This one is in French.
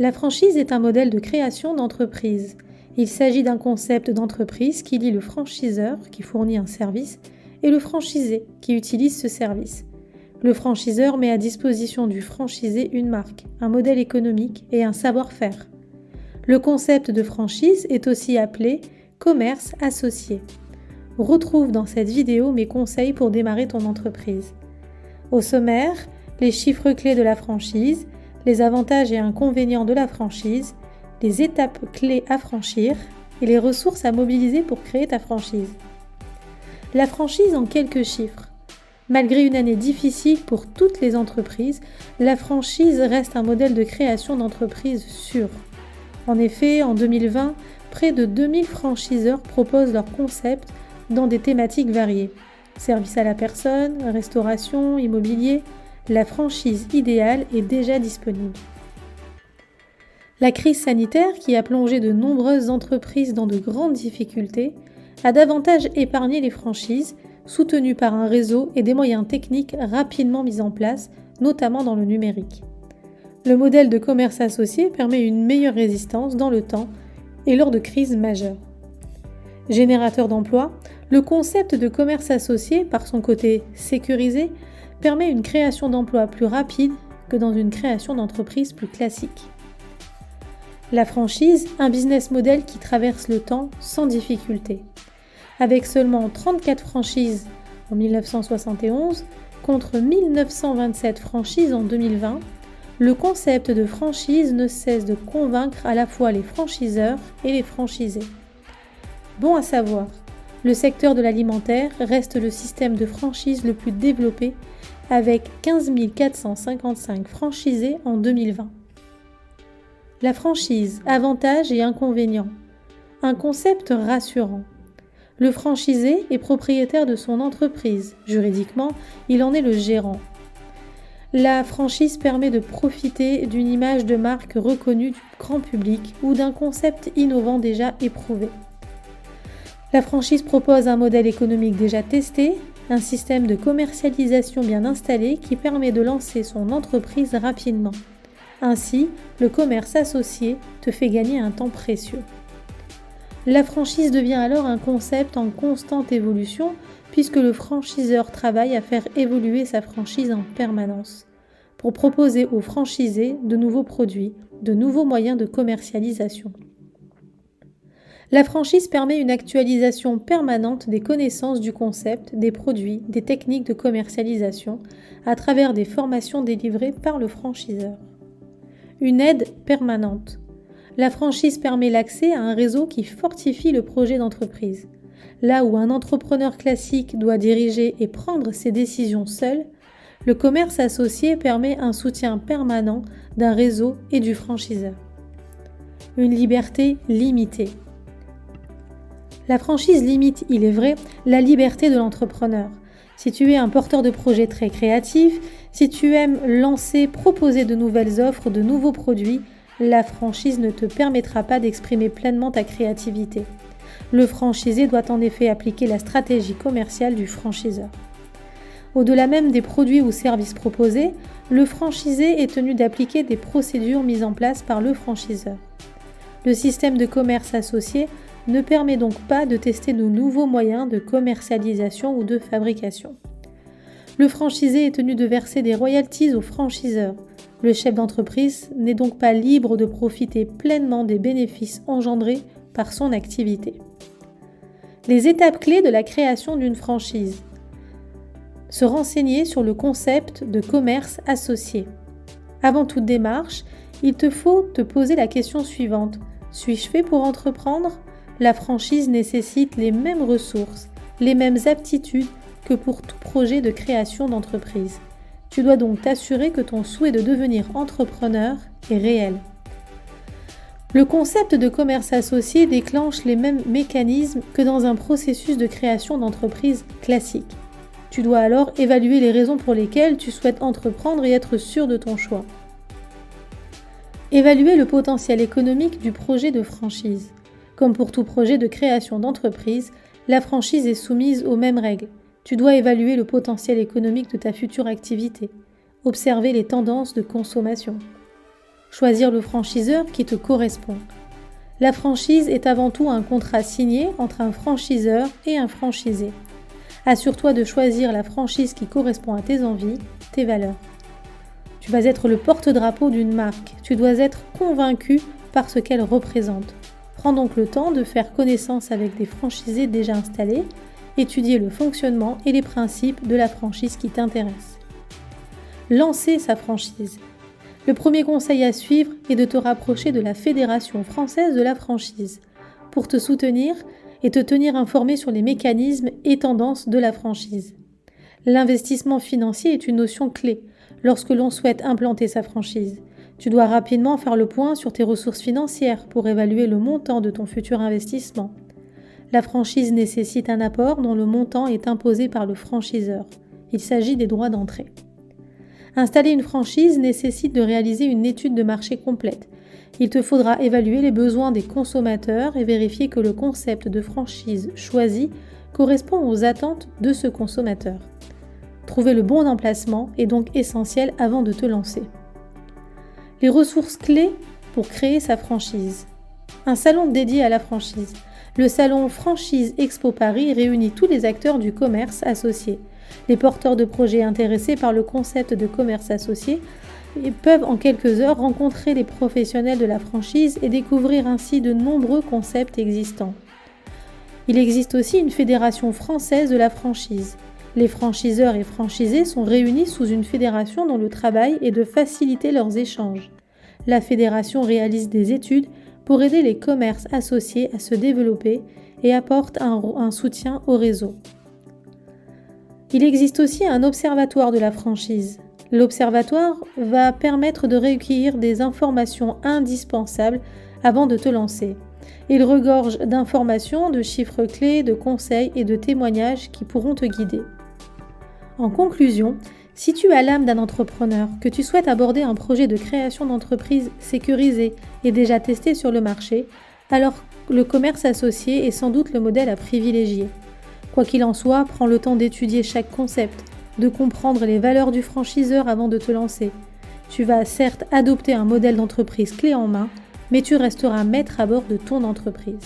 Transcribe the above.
La franchise est un modèle de création d'entreprise. Il s'agit d'un concept d'entreprise qui lie le franchiseur, qui fournit un service, et le franchisé, qui utilise ce service. Le franchiseur met à disposition du franchisé une marque, un modèle économique et un savoir-faire. Le concept de franchise est aussi appelé commerce associé. Retrouve dans cette vidéo mes conseils pour démarrer ton entreprise. Au sommaire, les chiffres clés de la franchise, les avantages et inconvénients de la franchise, les étapes clés à franchir et les ressources à mobiliser pour créer ta franchise. La franchise en quelques chiffres. Malgré une année difficile pour toutes les entreprises, la franchise reste un modèle de création d'entreprise sûr. En effet, en 2020, près de 2000 franchiseurs proposent leurs concepts dans des thématiques variées. Service à la personne, restauration, immobilier, la franchise idéale est déjà disponible. La crise sanitaire, qui a plongé de nombreuses entreprises dans de grandes difficultés, a davantage épargné les franchises, soutenues par un réseau et des moyens techniques rapidement mis en place, notamment dans le numérique. Le modèle de commerce associé permet une meilleure résistance dans le temps et lors de crises majeures. Générateur d'emplois, le concept de commerce associé, par son côté sécurisé, permet une création d'emplois plus rapide que dans une création d'entreprise plus classique. La franchise, un business model qui traverse le temps sans difficulté. Avec seulement 34 franchises en 1971 contre 1927 franchises en 2020, le concept de franchise ne cesse de convaincre à la fois les franchiseurs et les franchisés. Bon à savoir, le secteur de l'alimentaire reste le système de franchise le plus développé avec 15 455 franchisés en 2020. La franchise, avantages et inconvénients. Un concept rassurant. Le franchisé est propriétaire de son entreprise. Juridiquement, il en est le gérant. La franchise permet de profiter d'une image de marque reconnue du grand public ou d'un concept innovant déjà éprouvé. La franchise propose un modèle économique déjà testé, un système de commercialisation bien installé qui permet de lancer son entreprise rapidement. Ainsi, le commerce associé te fait gagner un temps précieux. La franchise devient alors un concept en constante évolution puisque le franchiseur travaille à faire évoluer sa franchise en permanence pour proposer aux franchisés de nouveaux produits, de nouveaux moyens de commercialisation. La franchise permet une actualisation permanente des connaissances du concept, des produits, des techniques de commercialisation à travers des formations délivrées par le franchiseur. Une aide permanente. La franchise permet l'accès à un réseau qui fortifie le projet d'entreprise. Là où un entrepreneur classique doit diriger et prendre ses décisions seul, le commerce associé permet un soutien permanent d'un réseau et du franchiseur. Une liberté limitée. La franchise limite, il est vrai, la liberté de l'entrepreneur. Si tu es un porteur de projet très créatif, si tu aimes lancer, proposer de nouvelles offres, de nouveaux produits, la franchise ne te permettra pas d'exprimer pleinement ta créativité. Le franchisé doit en effet appliquer la stratégie commerciale du franchiseur. Au-delà même des produits ou services proposés, le franchisé est tenu d'appliquer des procédures mises en place par le franchiseur. Le système de commerce associé ne permet donc pas de tester de nouveaux moyens de commercialisation ou de fabrication. Le franchisé est tenu de verser des royalties au franchiseur. Le chef d'entreprise n'est donc pas libre de profiter pleinement des bénéfices engendrés par son activité. Les étapes clés de la création d'une franchise. Se renseigner sur le concept de commerce associé. Avant toute démarche, il te faut te poser la question suivante. Suis-je fait pour entreprendre ? La franchise nécessite les mêmes ressources, les mêmes aptitudes que pour tout projet de création d'entreprise. Tu dois donc t'assurer que ton souhait de devenir entrepreneur est réel. Le concept de commerce associé déclenche les mêmes mécanismes que dans un processus de création d'entreprise classique. Tu dois alors évaluer les raisons pour lesquelles tu souhaites entreprendre et être sûr de ton choix. Évaluer le potentiel économique du projet de franchise. Comme pour tout projet de création d'entreprise, la franchise est soumise aux mêmes règles. Tu dois évaluer le potentiel économique de ta future activité. Observer les tendances de consommation. choisir le franchiseur qui te correspond. La franchise est avant tout un contrat signé entre un franchiseur et un franchisé. Assure-toi de choisir la franchise qui correspond à tes envies, tes valeurs. Tu vas être le porte-drapeau d'une marque. Tu dois être convaincu par ce qu'elle représente. Prends donc le temps de faire connaissance avec des franchisés déjà installés, étudier le fonctionnement et les principes de la franchise qui t'intéresse. Lancer sa franchise. Le premier conseil à suivre est de te rapprocher de la Fédération française de la franchise pour te soutenir et te tenir informé sur les mécanismes et tendances de la franchise. L'investissement financier est une notion clé lorsque l'on souhaite implanter sa franchise. Tu dois rapidement faire le point sur tes ressources financières pour évaluer le montant de ton futur investissement. La franchise nécessite un apport dont le montant est imposé par le franchiseur. Il s'agit des droits d'entrée. Installer une franchise nécessite de réaliser une étude de marché complète. Il te faudra évaluer les besoins des consommateurs et vérifier que le concept de franchise choisi correspond aux attentes de ce consommateur. Trouver le bon emplacement est donc essentiel avant de te lancer. Les ressources clés pour créer sa franchise. Un salon dédié à la franchise. Le salon Franchise Expo Paris réunit tous les acteurs du commerce associé. Les porteurs de projets intéressés par le concept de commerce associé peuvent en quelques heures rencontrer les professionnels de la franchise et découvrir ainsi de nombreux concepts existants. Il existe aussi une fédération française de la franchise. Les franchiseurs et franchisés sont réunis sous une fédération dont le travail est de faciliter leurs échanges. La fédération réalise des études pour aider les commerces associés à se développer et apporte un soutien au réseau. Il existe aussi un observatoire de la franchise. L'observatoire va permettre de recueillir des informations indispensables avant de te lancer. Il regorge d'informations, de chiffres clés, de conseils et de témoignages qui pourront te guider. En conclusion, si tu as l'âme d'un entrepreneur, que tu souhaites aborder un projet de création d'entreprise sécurisé et déjà testé sur le marché, alors le commerce associé est sans doute le modèle à privilégier. Quoi qu'il en soit, prends le temps d'étudier chaque concept, de comprendre les valeurs du franchiseur avant de te lancer. Tu vas certes adopter un modèle d'entreprise clé en main, mais tu resteras maître à bord de ton entreprise.